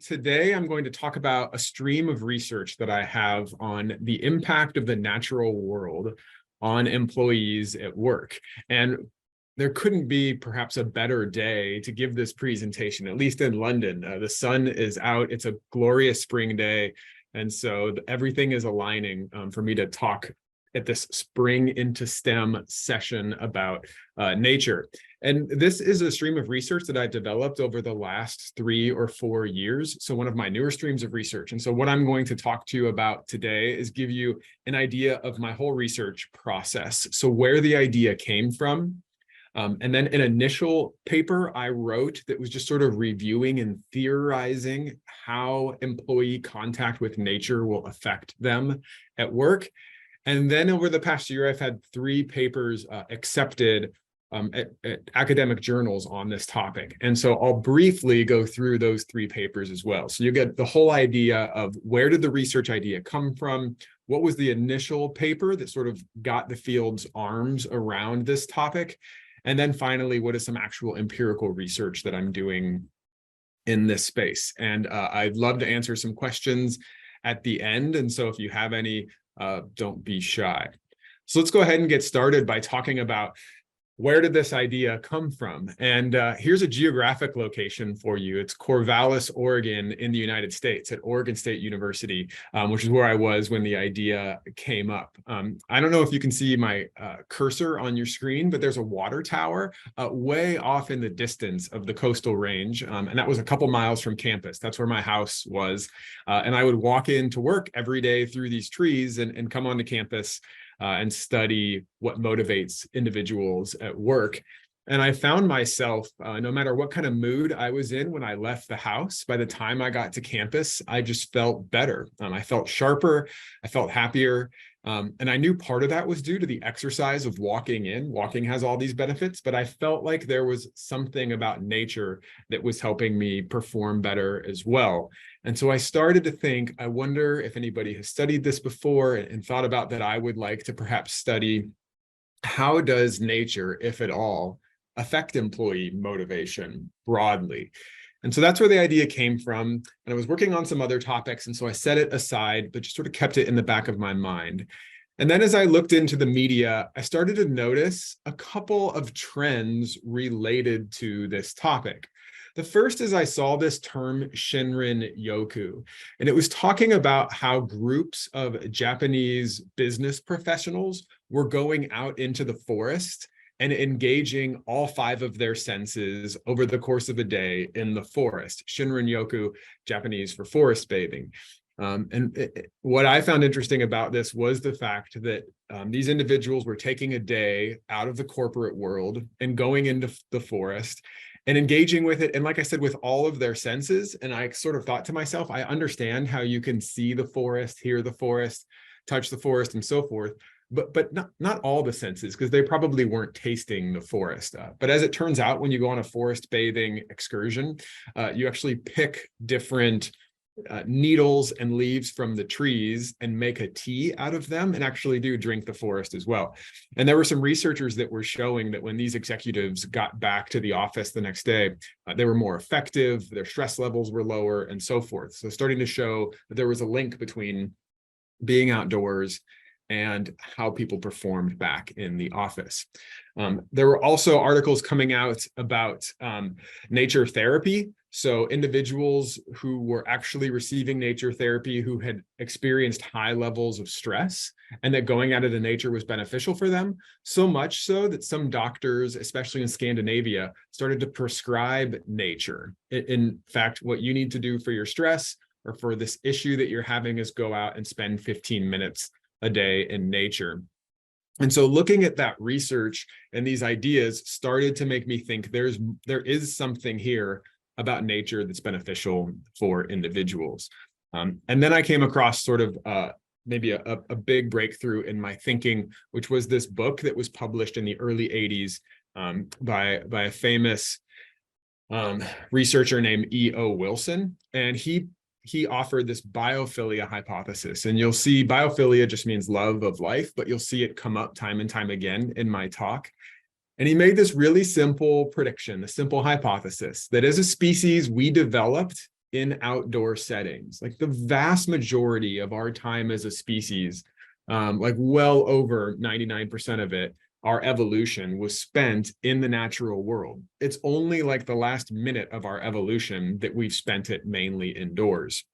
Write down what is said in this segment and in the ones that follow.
today I'm going to talk about a stream of research that I have on the impact of the natural world on employees at work. And there couldn't be perhaps a better day to give this presentation, at least in London. The sun is out, it's a glorious spring day. And so everything is aligning for me to talk at this Spring into STEM session about nature. And this is a stream of research that I developed over the last 3 or 4 years. So one of my newer streams of research. And so what I'm going to talk to you about today is give you an idea of my whole research process. So where the idea came from, and then an initial paper I wrote that was just sort of reviewing and theorizing how employee contact with nature will affect them at work. And then over the past year, I've had 3 papers accepted at academic journals on this topic. And so I'll briefly go through those 3 papers as well. So you get the whole idea of where did the research idea come from? What was the initial paper that sort of got the field's arms around this topic? And then finally, what is some actual empirical research that I'm doing in this space? And I'd love to answer some questions at the end. And so if you have any, don't be shy. So let's go ahead and get started by talking about where did this idea come from? And here's a geographic location for you. It's Corvallis, Oregon in the United States at Oregon State University, which is where I was when the idea came up. I don't know if you can see my cursor on your screen, but there's a water tower way off in the distance of the coastal range. And that was a couple miles from campus. That's where my house was. And I would walk into work every day through these trees and come onto campus and study what motivates individuals at work. And I found myself, no matter what kind of mood I was in when I left the house, by the time I got to campus, I just felt better. I felt sharper, I felt happier. And I knew part of that was due to the exercise of walking in. Walking has all these benefits, but I felt like there was something about nature that was helping me perform better as well. And so I started to think, I wonder if anybody has studied this before and thought about that I would like to perhaps study how does nature, if at all, affect employee motivation broadly. And so that's where the idea came from. And I was working on some other topics. And so I set it aside, but just sort of kept it in the back of my mind. And then as I looked into the media, I started to notice a couple of trends related to this topic. The first is I saw this term Shinrin Yoku, and it was talking about how groups of Japanese business professionals were going out into the forest and engaging all 5 of their senses over the course of a day in the forest. Shinrin Yoku, Japanese for forest bathing. What I found interesting about this was the fact that these individuals were taking a day out of the corporate world and going into the forest and engaging with it. And like I said, with all of their senses. And I sort of thought to myself, I understand how you can see the forest, hear the forest, touch the forest, and so forth. But not all the senses, because they probably weren't tasting the forest. But as it turns out, when you go on a forest bathing excursion, you actually pick different needles and leaves from the trees and make a tea out of them and actually do drink the forest as well. And there were some researchers that were showing that when these executives got back to the office the next day, they were more effective, their stress levels were lower, and so forth. So starting to show that there was a link between being outdoors and how people performed back in the office. There were also articles coming out about nature therapy. So individuals who were actually receiving nature therapy who had experienced high levels of stress and that going out into nature was beneficial for them, so much so that some doctors, especially in Scandinavia, started to prescribe nature. In fact, what you need to do for your stress or for this issue that you're having is go out and spend 15 minutes a day in nature. And so looking at that research and these ideas started to make me think there is something here about nature that's beneficial for individuals. And then I came across sort of maybe a big breakthrough in my thinking, which was this book that was published in the early 80s by a famous researcher named E.O. Wilson. And he offered this biophilia hypothesis. And you'll see biophilia just means love of life, but you'll see it come up time and time again in my talk. And he made this really simple prediction, the simple hypothesis that as a species, we developed in outdoor settings. Like the vast majority of our time as a species, like well over 99% of it, our evolution was spent in the natural world. It's only like the last minute of our evolution that we've spent it mainly indoors.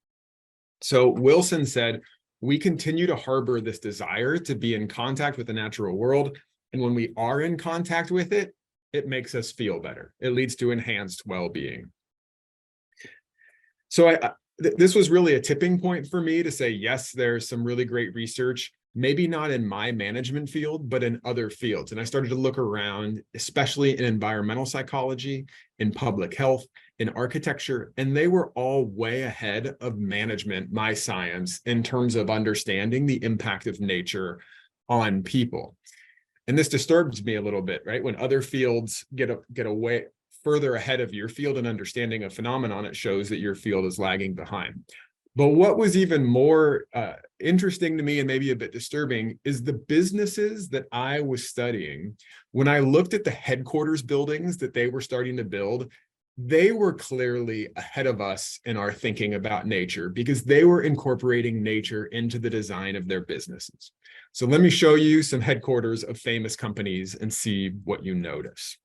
So Wilson said, we continue to harbor this desire to be in contact with the natural world. And when we are in contact with it, it makes us feel better. It leads to enhanced well-being. So this was really a tipping point for me to say, yes, there's some really great research, maybe not in my management field, but in other fields. And I started to look around, especially in environmental psychology, in public health, in architecture, and they were all way ahead of management, my science, in terms of understanding the impact of nature on people. And this disturbs me a little bit, right? When other fields get away further ahead of your field and understanding a phenomenon, it shows that your field is lagging behind. But what was even more interesting to me and maybe a bit disturbing is the businesses that I was studying. When I looked at the headquarters buildings that they were starting to build, they were clearly ahead of us in our thinking about nature because they were incorporating nature into the design of their businesses. So let me show you some headquarters of famous companies and see what you notice.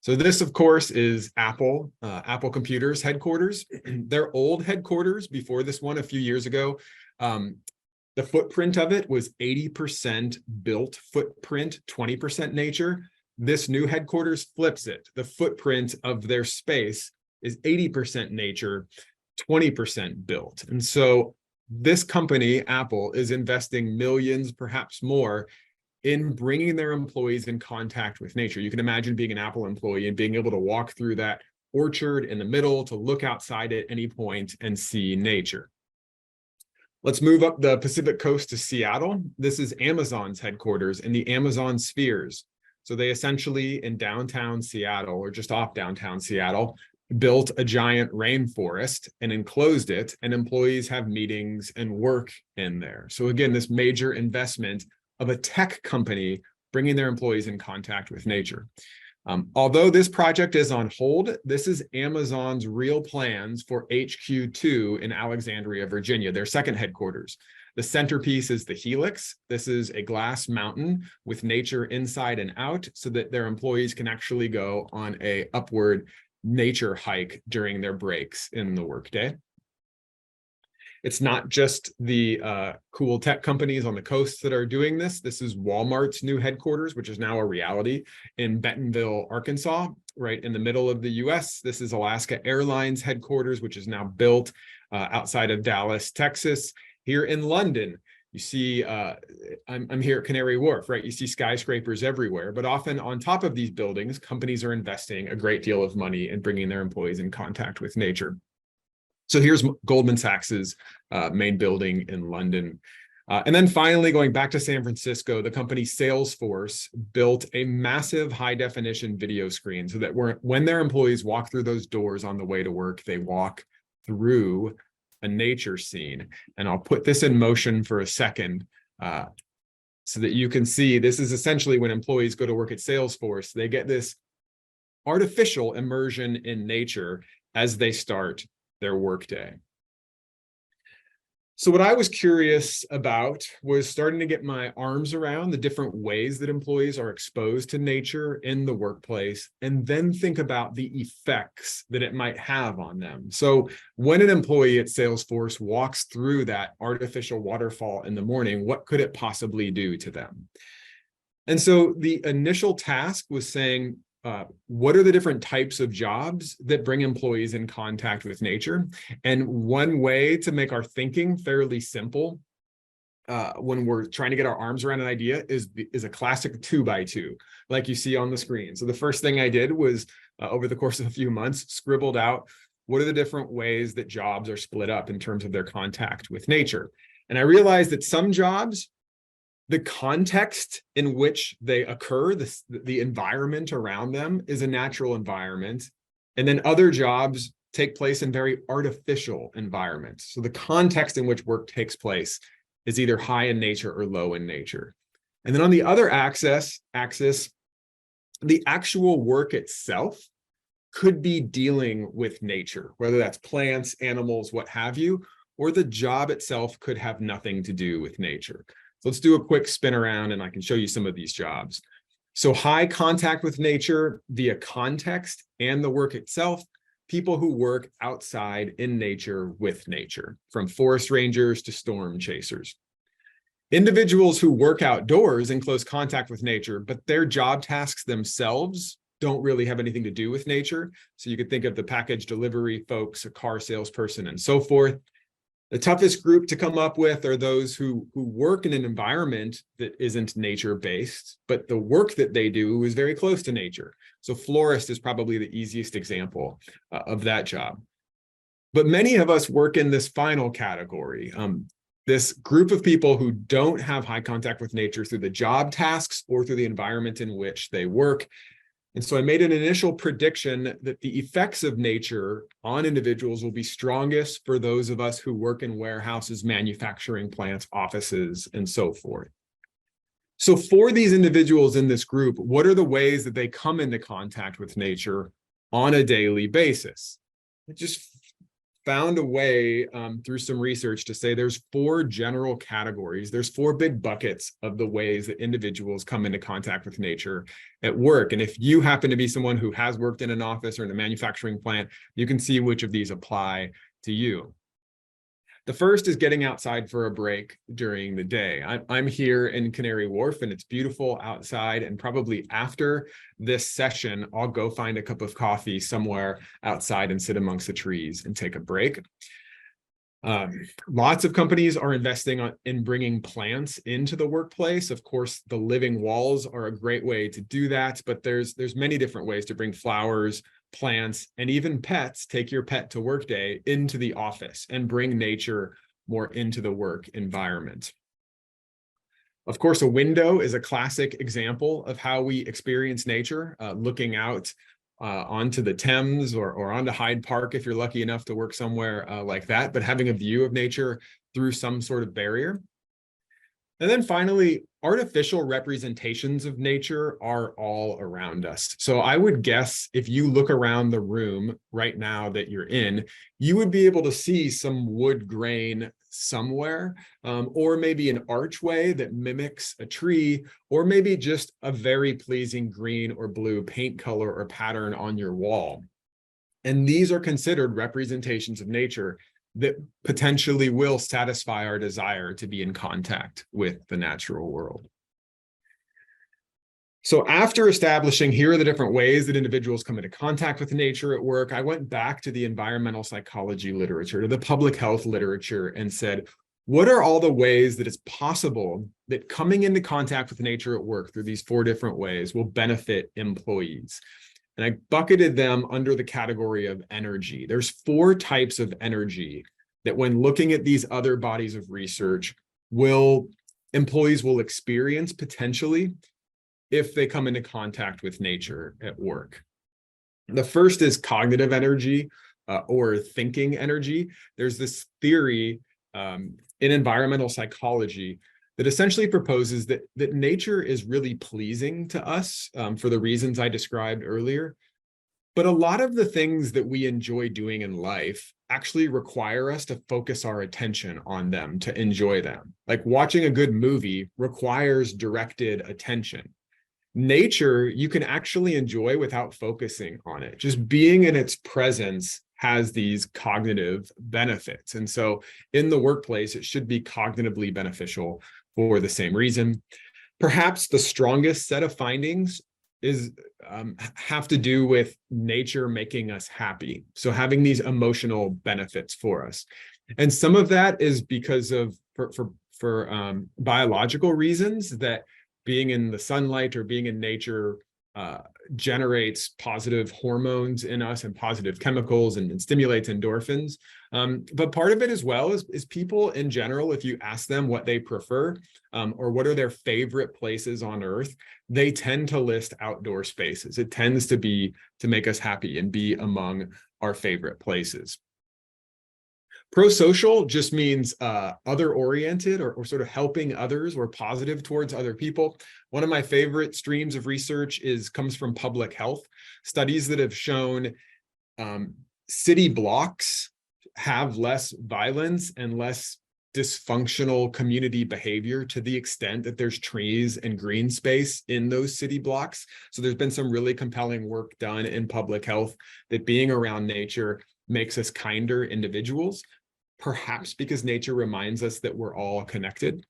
So this, of course, is Apple, Apple Computers headquarters. Their old headquarters before this one a few years ago, the footprint of it was 80% built footprint, 20% nature. This new headquarters flips it. The footprint of their space is 80% nature, 20% built. And so this company, Apple, is investing millions, perhaps more, in bringing their employees in contact with nature. You can imagine being an Apple employee and being able to walk through that orchard in the middle to look outside at any point and see nature. Let's move up the Pacific coast to Seattle. This is Amazon's headquarters in the Amazon spheres. So they essentially, in downtown Seattle, or just off downtown Seattle, built a giant rainforest and enclosed it, and employees have meetings and work in there. So again, this major investment of a tech company bringing their employees in contact with nature. Although this project is on hold, this is Amazon's real plans for HQ2 in Alexandria, Virginia, their second headquarters. The centerpiece is the Helix. This is a glass mountain with nature inside and out so that their employees can actually go on an upward nature hike during their breaks in the workday. It's not just the cool tech companies on the coast that are doing this. This is Walmart's new headquarters, which is now a reality in Bentonville, Arkansas, right in the middle of the US. This is Alaska Airlines headquarters, which is now built outside of Dallas, Texas. Here in London, you see, I'm here at Canary Wharf, right? You see skyscrapers everywhere, but often on top of these buildings, companies are investing a great deal of money in bringing their employees in contact with nature. So here's Goldman Sachs's main building in London. And then finally, going back to San Francisco, the company Salesforce built a massive high definition video screen so that when their employees walk through those doors on the way to work, they walk through a nature scene. And I'll put this in motion for a second so that you can see this is essentially when employees go to work at Salesforce, they get this artificial immersion in nature as they start their workday. So what I was curious about was starting to get my arms around the different ways that employees are exposed to nature in the workplace, and then think about the effects that it might have on them. So when an employee at Salesforce walks through that artificial waterfall in the morning, what could it possibly do to them? And so the initial task was saying, what are the different types of jobs that bring employees in contact with nature? And one way to make our thinking fairly simple when we're trying to get our arms around an idea is a classic 2x2, like you see on the screen. So the first thing I did was, over the course of a few months, scribbled out what are the different ways that jobs are split up in terms of their contact with nature. And I realized that some jobs, the context in which they occur, the environment around them is a natural environment. And then other jobs take place in very artificial environments. So the context in which work takes place is either high in nature or low in nature. And then on the other axis, the actual work itself could be dealing with nature, whether that's plants, animals, what have you, or the job itself could have nothing to do with nature. So let's do a quick spin around and I can show you some of these jobs. So high contact with nature via context and the work itself, people who work outside in nature with nature, from forest rangers to storm chasers. Individuals who work outdoors in close contact with nature, but their job tasks themselves don't really have anything to do with nature. So you could think of the package delivery folks, a car salesperson, and so forth. The toughest group to come up with are those who work in an environment that isn't nature-based, but the work that they do is very close to nature. So florist is probably the easiest example of that job. But many of us work in this final category, this group of people who don't have high contact with nature through the job tasks or through the environment in which they work. And so I made an initial prediction that the effects of nature on individuals will be strongest for those of us who work in warehouses, manufacturing plants, offices, and so forth. So for these individuals in this group, what are the ways that they come into contact with nature on a daily basis? I just found a way through some research to say there's 4 general categories. There's 4 big buckets of the ways that individuals come into contact with nature at work. And if you happen to be someone who has worked in an office or in a manufacturing plant, you can see which of these apply to you. The first is getting outside for a break during the day. I'm here in Canary Wharf and it's beautiful outside, and probably after this session, I'll go find a cup of coffee somewhere outside and sit amongst the trees and take a break. Lots of companies are investing in bringing plants into the workplace. Of course, the living walls are a great way to do that, but there's many different ways to bring flowers, plants, and even pets. Take your pet to work day into the office and bring nature more into the work environment. Of course, a window is a classic example of how we experience nature, looking out onto the Thames or onto Hyde Park if you're lucky enough to work somewhere like that, but having a view of nature through some sort of barrier. And then finally, artificial representations of nature are all around us. So I would guess if you look around the room right now that you're in, you would be able to see some wood grain somewhere, or maybe an archway that mimics a tree, or maybe just a very pleasing green or blue paint color or pattern on your wall. And these are considered representations of nature that potentially will satisfy our desire to be in contact with the natural world. So after establishing here are the different ways that individuals come into contact with nature at work, I went back to the environmental psychology literature, to the public health literature, and said, what are all the ways that it's possible that coming into contact with nature at work through these 4 different ways will benefit employees? And I bucketed them under the category of energy. There's 4 types of energy that when looking at these other bodies of research, employees will experience potentially if they come into contact with nature at work. The first is cognitive energy or thinking energy. There's this theory in environmental psychology that essentially proposes that nature is really pleasing to us for the reasons I described earlier. But a lot of the things that we enjoy doing in life actually require us to focus our attention on them to enjoy them. Like watching a good movie requires directed attention. Nature, you can actually enjoy without focusing on it. Just being in its presence has these cognitive benefits. And so in the workplace, it should be cognitively beneficial for the same reason. Perhaps the strongest set of findings have to do with nature making us happy. So having these emotional benefits for us. And some of that is because of, for biological reasons, that being in the sunlight or being in nature generates positive hormones in us and positive chemicals and stimulates endorphins. But part of it as well is people in general, if you ask them what they prefer or what are their favorite places on Earth, they tend to list outdoor spaces. It tends to make us happy and be among our favorite places. Pro-social just means other-oriented or sort of helping others or positive towards other people. One of my favorite streams of research comes from public health, studies that have shown city blocks have less violence and less dysfunctional community behavior to the extent that there's trees and green space in those city blocks. So there's been some really compelling work done in public health that being around nature makes us kinder individuals, perhaps because nature reminds us that we're all connected.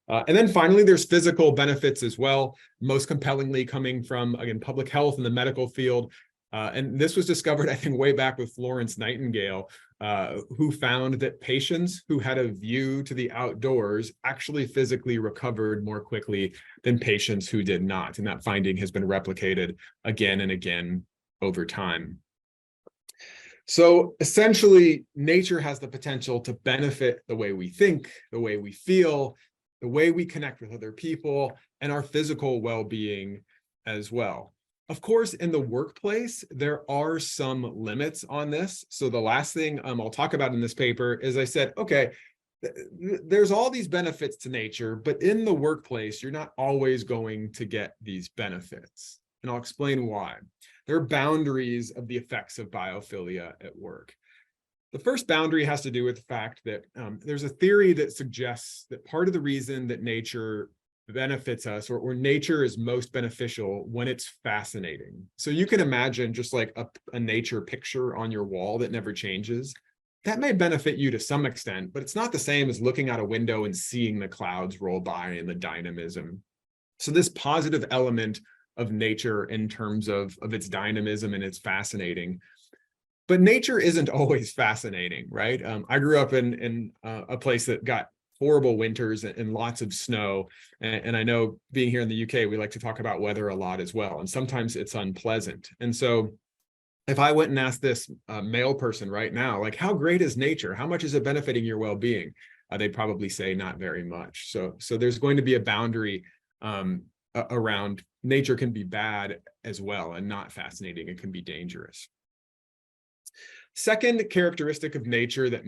And then finally, there's physical benefits as well, most compellingly coming from, again, public health and the medical field. And this was discovered, I think, way back with Florence Nightingale, who found that patients who had a view to the outdoors actually physically recovered more quickly than patients who did not. And that finding has been replicated again and again over time. So essentially, nature has the potential to benefit the way we think, the way we feel, the way we connect with other people, and our physical well-being as well. Of course, in the workplace, there are some limits on this. So the last thing I'll talk about in this paper is I said, okay, there's all these benefits to nature, but in the workplace, you're not always going to get these benefits. And I'll explain why. There are boundaries of the effects of biophilia at work. The first boundary has to do with the fact that there's a theory that suggests that part of the reason that nature benefits us or nature is most beneficial when it's fascinating. So you can imagine just like a nature picture on your wall that never changes. That may benefit you to some extent, but it's not the same as looking out a window and seeing the clouds roll by and the dynamism. So this positive element of nature in terms of its dynamism and its fascinating. But nature isn't always fascinating, right? I grew up in a place that got horrible winters and lots of snow. And I know being here in the UK, we like to talk about weather a lot as well. And sometimes it's unpleasant. And so if I went and asked this male person right now, like, how great is nature? How much is it benefiting your well-being? They'd probably say not very much. So there's going to be a boundary around nature can be bad as well and not fascinating. It can be dangerous. Second characteristic of nature that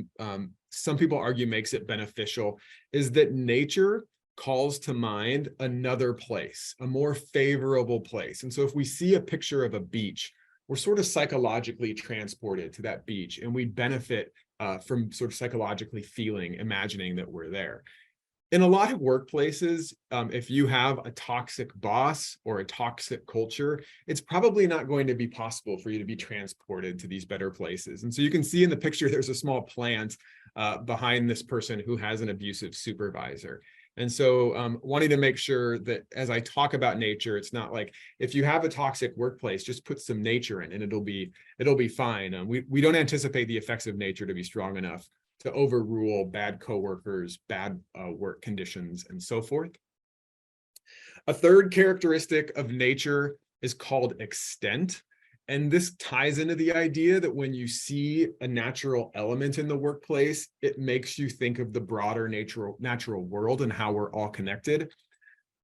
some people argue makes it beneficial is that nature calls to mind another place, a more favorable place. And so if we see a picture of a beach, we're sort of psychologically transported to that beach, and we benefit from sort of psychologically imagining that we're there. In a lot of workplaces, if you have a toxic boss or a toxic culture, it's probably not going to be possible for you to be transported to these better places. And so you can see in the picture, there's a small plant behind this person who has an abusive supervisor. And so wanting to make sure that as I talk about nature, it's not like if you have a toxic workplace, just put some nature in and it'll be fine. We don't anticipate the effects of nature to be strong enough to overrule bad coworkers, bad work conditions, and so forth. A third characteristic of nature is called extent. And this ties into the idea that when you see a natural element in the workplace, it makes you think of the broader natural world and how we're all connected.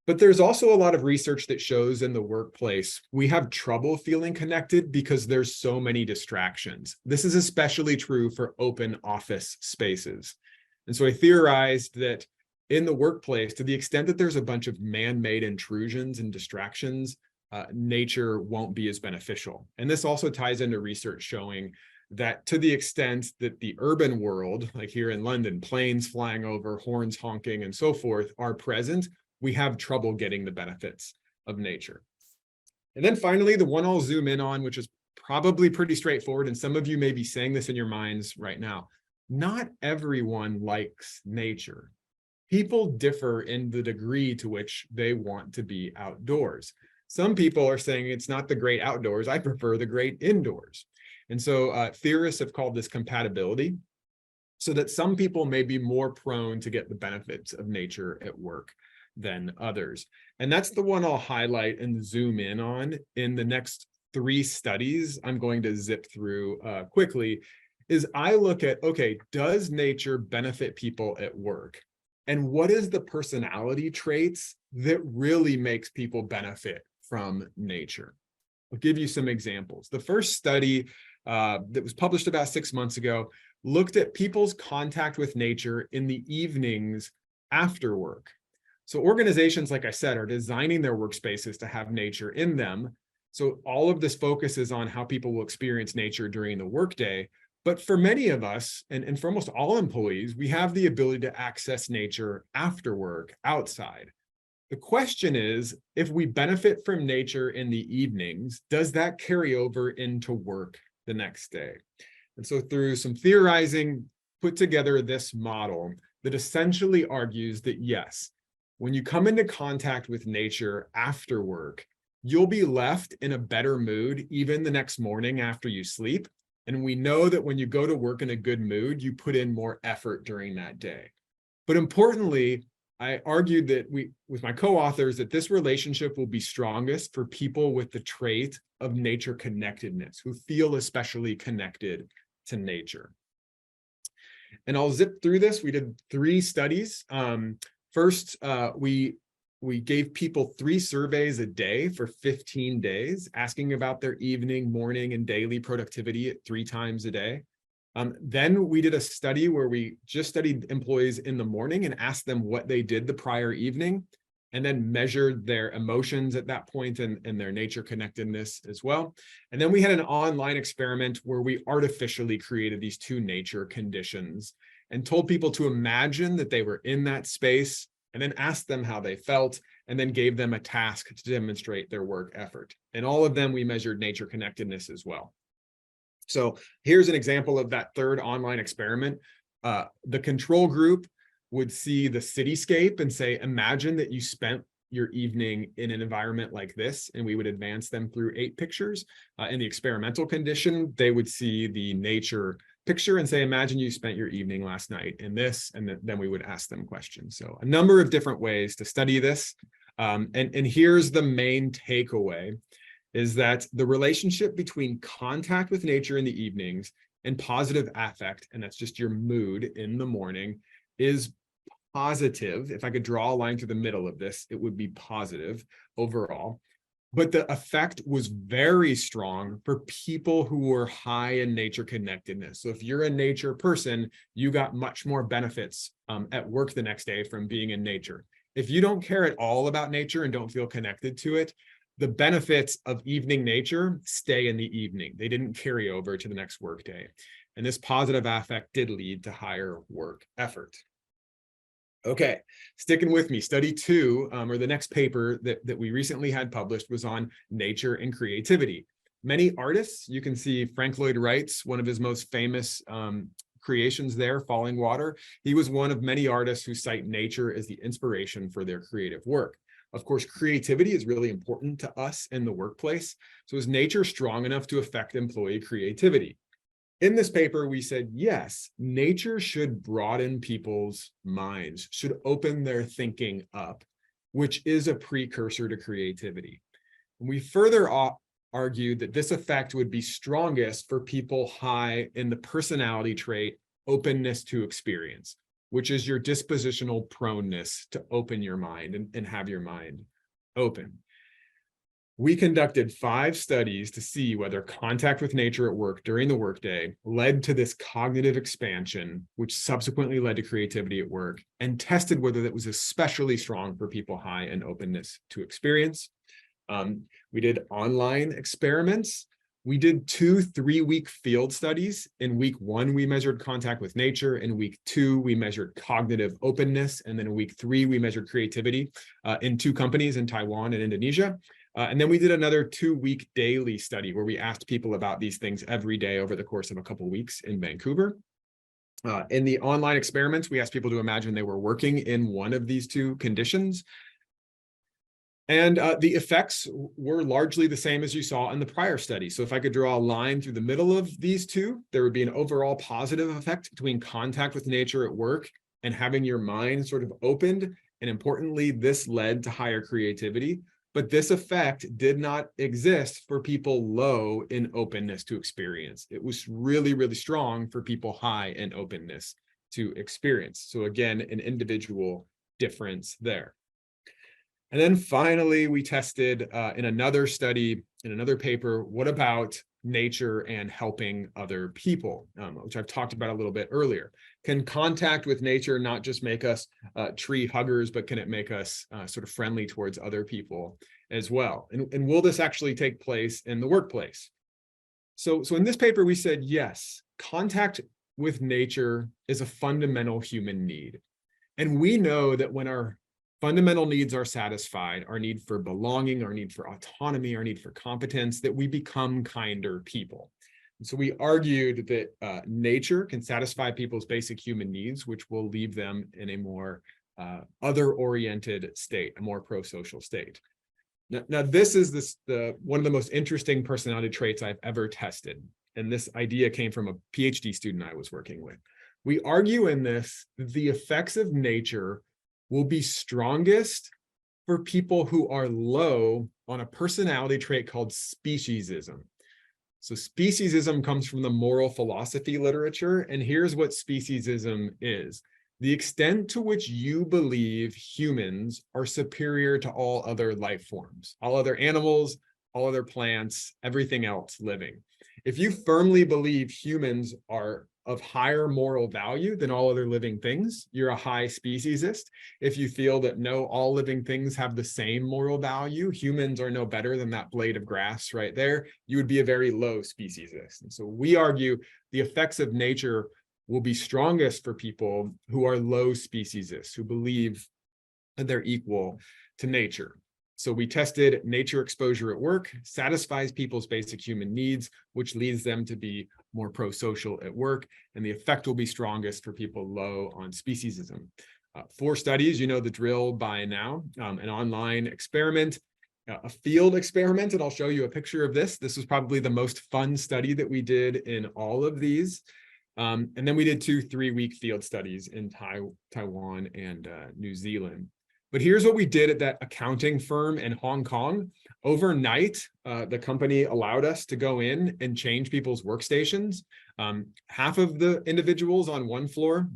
But there's also a lot of research that shows in the workplace, we have trouble feeling connected because there's so many distractions. This is especially true for open office spaces. And so I theorized that in the workplace, to the extent that there's a bunch of man-made intrusions and distractions, nature won't be as beneficial. And this also ties into research showing that to the extent that the urban world, like here in London, planes flying over, horns honking, and so forth, are present, we have trouble getting the benefits of nature. And then finally, the one I'll zoom in on, which is probably pretty straightforward, and some of you may be saying this in your minds right now, not everyone likes nature. People differ in the degree to which they want to be outdoors. Some people are saying it's not the great outdoors, I prefer the great indoors. And so theorists have called this compatibility, so that some people may be more prone to get the benefits of nature at work than others. And that's the one I'll highlight and zoom in on in the next 3 studies I'm going to zip through quickly, is I look at, okay, does nature benefit people at work? And what is the personality traits that really makes people benefit from nature? I'll give you some examples. The first study that was published about 6 months ago looked at people's contact with nature in the evenings after work. So organizations, like I said, are designing their workspaces to have nature in them. So all of this focuses on how people will experience nature during the workday. But for many of us, and for almost all employees, we have the ability to access nature after work, outside. The question is, if we benefit from nature in the evenings, does that carry over into work the next day? And so through some theorizing, put together this model that essentially argues that yes, when you come into contact with nature after work, you'll be left in a better mood even the next morning after you sleep. And we know that when you go to work in a good mood, you put in more effort during that day. But importantly, I argued that with my co-authors, that this relationship will be strongest for people with the trait of nature connectedness, who feel especially connected to nature. And I'll zip through this. We did 3 studies. First, we gave people 3 surveys a day for 15 days, asking about their evening, morning, and daily productivity at 3 times a day. Then we did a study where we just studied employees in the morning and asked them what they did the prior evening, and then measured their emotions at that point and their nature connectedness as well. And then we had an online experiment where we artificially created these 2 nature conditions and told people to imagine that they were in that space, and then asked them how they felt, and then gave them a task to demonstrate their work effort. And all of them, we measured nature connectedness as well. So here's an example of that 3rd online experiment. The control group would see the cityscape and say, imagine that you spent your evening in an environment like this, and we would advance them through 8 pictures. In the experimental condition, they would see the nature picture and say, imagine you spent your evening last night in this, and then we would ask them questions. So a number of different ways to study this. And here's the main takeaway, is that the relationship between contact with nature in the evenings and positive affect, and that's just your mood in the morning, is positive. If I could draw a line through the middle of this, it would be positive overall. But the effect was very strong for people who were high in nature connectedness. So if you're a nature person, you got much more benefits at work the next day from being in nature. If you don't care at all about nature and don't feel connected to it, the benefits of evening nature stay in the evening. They didn't carry over to the next workday. And this positive affect did lead to higher work effort. Okay, sticking with me, study 2, or the next paper that we recently had published, was on nature and creativity. Many artists, you can see Frank Lloyd Wright's, one of his most famous creations there, Falling Water. He was one of many artists who cite nature as the inspiration for their creative work. Of course, creativity is really important to us in the workplace. So is nature strong enough to affect employee creativity? In this paper, we said, yes, nature should broaden people's minds, should open their thinking up, which is a precursor to creativity. And we further argued that this effect would be strongest for people high in the personality trait, openness to experience, which is your dispositional proneness to open your mind and have your mind open. We conducted 5 studies to see whether contact with nature at work during the workday led to this cognitive expansion, which subsequently led to creativity at work, and tested whether that was especially strong for people high in openness to experience. We did online experiments. We did 2 3-week field studies. In week 1, we measured contact with nature. In week 2, we measured cognitive openness. And then in week 3, we measured creativity in 2 companies in Taiwan and Indonesia. And then we did another 2-week daily study where we asked people about these things every day over the course of a couple of weeks in Vancouver. In the online experiments, we asked people to imagine they were working in one of these 2 conditions. And the effects were largely the same as you saw in the prior study. So if I could draw a line through the middle of these 2, there would be an overall positive effect between contact with nature at work and having your mind sort of opened. And importantly, this led to higher creativity. But this effect did not exist for people low in openness to experience. It was really, really strong for people high in openness to experience. So again, an individual difference there. And then finally, we tested in another study, in another paper, what about nature and helping other people, which I've talked about a little bit earlier. Can contact with nature not just make us tree huggers, but can it make us sort of friendly towards other people as well? And will this actually take place in the workplace? So in this paper, we said, yes, contact with nature is a fundamental human need. And we know that when our fundamental needs are satisfied, our need for belonging, our need for autonomy, our need for competence, that we become kinder people. And so we argued that nature can satisfy people's basic human needs, which will leave them in a more other-oriented state, a more pro-social state. Now, this is one of the most interesting personality traits I've ever tested. And this idea came from a PhD student I was working with. We argue in this that the effects of nature will be strongest for people who are low on a personality trait called speciesism. So speciesism comes from the moral philosophy literature, and here's what speciesism is. The extent to which you believe humans are superior to all other life forms, all other animals, all other plants, everything else living. If you firmly believe humans are of higher moral value than all other living things, you're a high speciesist. If you feel that no, all living things have the same moral value, humans are no better than that blade of grass right there, you would be a very low speciesist. And so we argue the effects of nature will be strongest for people who are low speciesists, who believe that they're equal to nature. So we tested nature exposure at work, satisfies people's basic human needs, which leads them to be more pro-social at work, and the effect will be strongest for people low on speciesism. 4 studies, you know the drill by now, an online experiment, a field experiment, and I'll show you a picture of this. This was probably the most fun study that we did in all of these. And then we did 2 3-week field studies in Taiwan and New Zealand. But here's what we did at that accounting firm in Hong Kong. Overnight, the company allowed us to go in and change people's workstations. Half of the individuals on one floor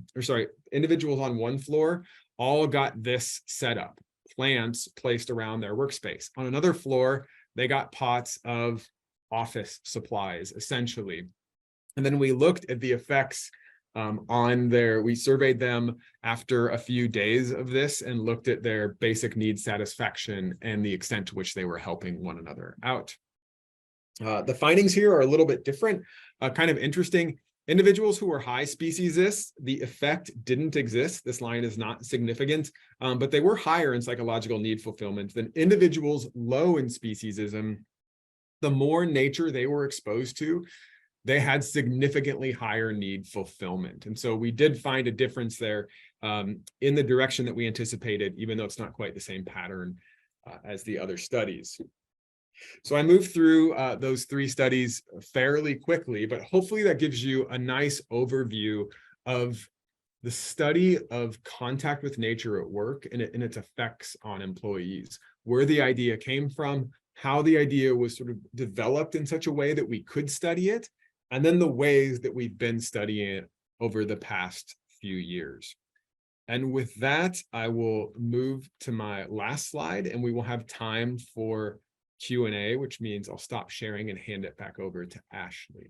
all got this set up, plants placed around their workspace. On another floor, they got pots of office supplies, essentially. And then we looked at the effects we surveyed them after a few days of this and looked at their basic needs satisfaction and the extent to which they were helping one another out. The findings here are a little bit different, kind of interesting. Individuals who were high speciesists, the effect didn't exist. This line is not significant, but they were higher in psychological need fulfillment than individuals low in speciesism. The more nature they were exposed to, they had significantly higher need fulfillment. And so we did find a difference there in the direction that we anticipated, even though it's not quite the same pattern as the other studies. So I moved through those 3 studies fairly quickly, but hopefully that gives you a nice overview of the study of contact with nature at work and its effects on employees, where the idea came from, how the idea was sort of developed in such a way that we could study it, and then the ways that we've been studying it over the past few years. And with that, I will move to my last slide, and we will have time for Q&A, which means I'll stop sharing and hand it back over to Ashley.